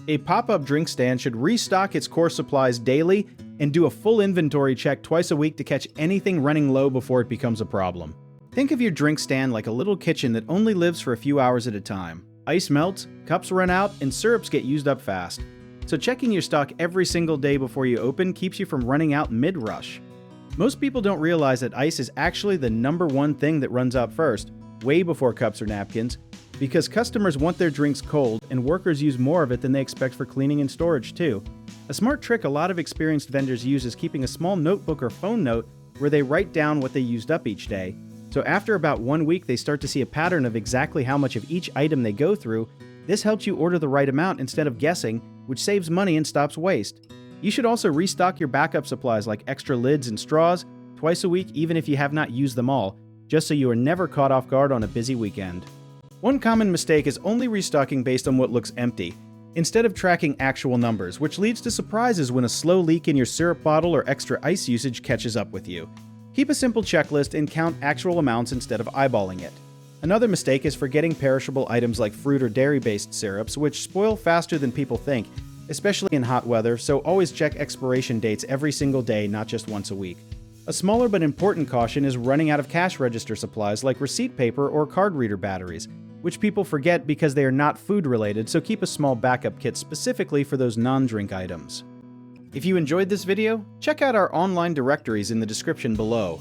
A pop-up drink stand should restock its core supplies daily and do a full inventory check twice a week to catch anything running low before it becomes a problem. Think of your drink stand like a little kitchen that only lives for a few hours at a time. Ice melts, cups run out, and syrups get used up fast. So checking your stock every single day before you open keeps you from running out mid-rush. Most people don't realize that ice is actually the #1 thing that runs out first, way before cups or napkins, because customers want their drinks cold and workers use more of it than they expect for cleaning and storage too. A smart trick a lot of experienced vendors use is keeping a small notebook or phone note where they write down what they used up each day. So after about 1 week, they start to see a pattern of exactly how much of each item they go through. This helps you order the right amount instead of guessing, which saves money and stops waste. You should also restock your backup supplies like extra lids and straws twice a week, even if you have not used them all, just so you are never caught off guard on a busy weekend. One common mistake is only restocking based on what looks empty, instead of tracking actual numbers, which leads to surprises when a slow leak in your syrup bottle or extra ice usage catches up with you. Keep a simple checklist and count actual amounts instead of eyeballing it. Another mistake is forgetting perishable items like fruit or dairy-based syrups, which spoil faster than people think, especially in hot weather, so always check expiration dates every single day, not just once a week. A smaller but important caution is running out of cash register supplies like receipt paper or card reader batteries, which people forget because they are not food-related, so keep a small backup kit specifically for those non-drink items. If you enjoyed this video, check out our online directories in the description below.